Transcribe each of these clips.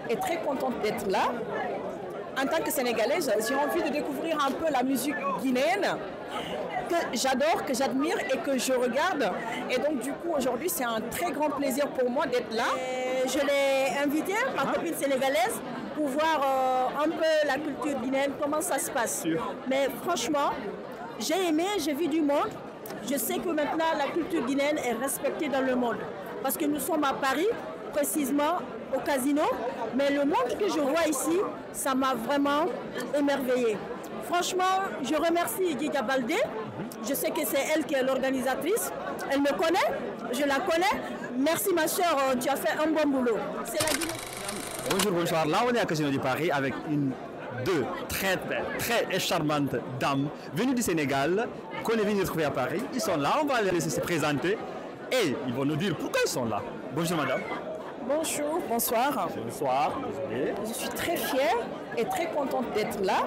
et très contente d'être là. En tant que Sénégalaise, j'ai envie de découvrir un peu la musique guinéenne que j'adore, que j'admire et que je regarde. Et donc du coup aujourd'hui c'est un très grand plaisir pour moi d'être là. Et je l'ai invitée, ma copine sénégalaise, pour voir un peu la culture guinéenne, comment ça se passe. Mais franchement, j'ai aimé, j'ai vu du monde. Je sais que maintenant la culture guinéenne est respectée dans le monde. Parce que nous sommes à Paris, précisément au casino. Mais le monde que je vois ici, ça m'a vraiment émerveillée. Franchement, je remercie Guidia Baldé. Je sais que c'est elle qui est l'organisatrice. Elle me connaît, je la connais. Merci ma soeur, tu as fait un bon boulot. C'est la Guinée. Bonjour, bonsoir. Là, on est à Casino de Paris avec deux très charmantes dames venues du Sénégal qu'on est venu retrouver à Paris. Ils sont là, on va les laisser se présenter et ils vont nous dire pourquoi ils sont là. Bonjour madame. Bonjour, bonsoir. Bonsoir, désolé. Je suis très fière et très contente d'être là.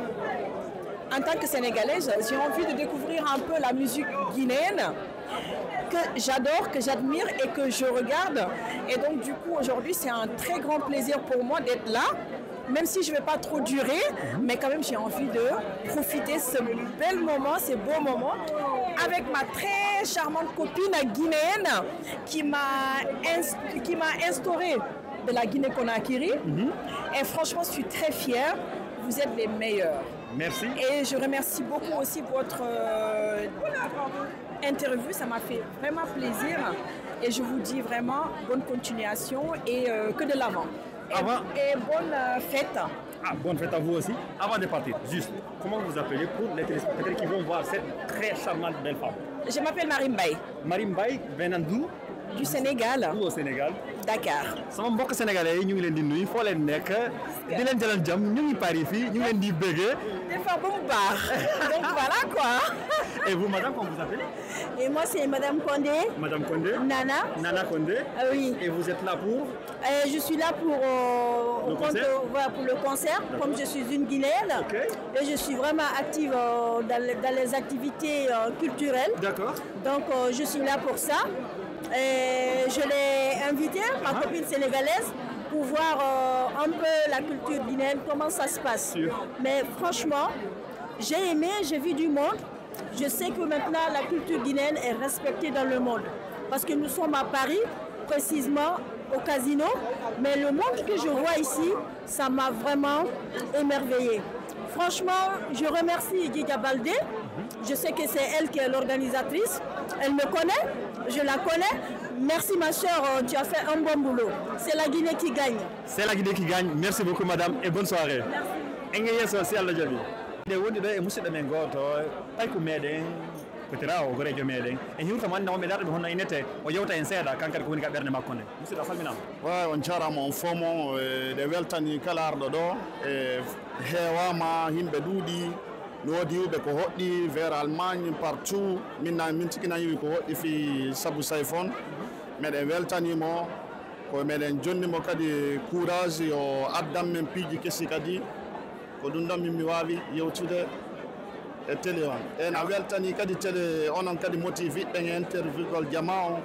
En tant que Sénégalaise, j'ai envie de découvrir un peu la musique guinéenne que j'adore, que j'admire et que je regarde. Et donc du coup aujourd'hui c'est un très grand plaisir pour moi d'être là. Même si je ne vais pas trop durer, mais quand même j'ai envie de profiter de ce bel moment, ces beaux moments, avec ma très charmante copine guinéenne qui m'a instauré de la Guinée-Conakry. Et franchement, je suis très fière. Vous êtes les meilleurs. Merci. Et je remercie beaucoup aussi votre interview. Ça m'a fait vraiment plaisir. Et je vous dis vraiment bonne continuation et que de l'avant. Et bonne fête. Ah, bonne fête à vous aussi. Avant de partir, juste, comment vous appelez pour les téléspectateurs qui vont voir cette très charmante belle femme? Je m'appelle Marim Baye. Marim Baye, venant d'où? Du Sénégal. Où au Sénégal? Dakar. sama mbokk sénégalais yi ñu ngi leen di nuyu foo leen nekk di leen jëlal jàmm ñu ngi Paris fii ñu ngi leen di bëggee. Des fois ba mu baax. Donc voilà quoi. Et vous madame, comment vous appelez? Et moi c'est Madame Condé. Madame Condé. Nana. Nana Condé. Oui. Et vous êtes là pour? Je suis là pour le concert, comme je suis une Guinéenne. Okay. Et je suis vraiment active dans les activités culturelles. D'accord. Donc je suis là pour ça. Et je l'ai invitée, ma copine sénégalaise, pour voir un peu la culture guinéenne, comment ça se passe. Mais franchement, j'ai aimé, j'ai vu du monde. Je sais que maintenant la culture guinéenne est respectée dans le monde. Parce que nous sommes à Paris, précisément au casino. Mais le monde que je vois ici, ça m'a vraiment émerveillée. Franchement, je remercie Guidia Baldé. Je sais que c'est elle qui est l'organisatrice. Elle me connaît, je la connais. Merci ma soeur, tu as fait un bon boulot. C'est la Guinée qui gagne. C'est la Guinée qui gagne. Merci beaucoup madame et bonne soirée. Merci. De woni do e musidɗo men goto tay ko meɗen ko tira o gorejo meɗen e hiwta man nawo meɗarɓe hono inete o yewta en seeɗa kankadi ko woni ka ɓerde makko ne musidɗo salminama. Wa on jarama on fomo de weltani kala arɗo ɗo e heewama yimɓe ɗuuɗi no wodi yiwɓe ko hoɗɗi vers Allemagne partout min cikina yiwi ko hoɗɗi fi Sabou Sayfon meɗen weltanimo ko meɗen jonnimo kadi courage yo addan men piiji kesi kadi ko ɗum ɗon min mi wawi yewtude e télé on en a weltani kadi télé onon kadi motivi ɓen interview gol jama o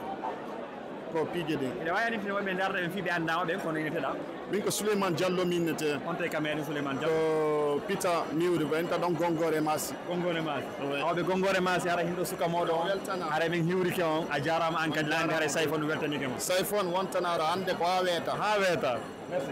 ko piije ɗin ene wayani tene woɓe darda ɓen fiiɓe andama ɓen kono ineteɗa min ko Souleymane Diallo min nete on tawi ka meɗen Souleymane Diallo ko Pita miwde ko en ta ɗon Gongore Massi awɓe Gongore Massi ara hinɗo suka moɗo on ara min hiwrike on a jarama an kadi lande haara Sayfon weltanike mo Sayfon wontanaro hande ko ha weeta merci.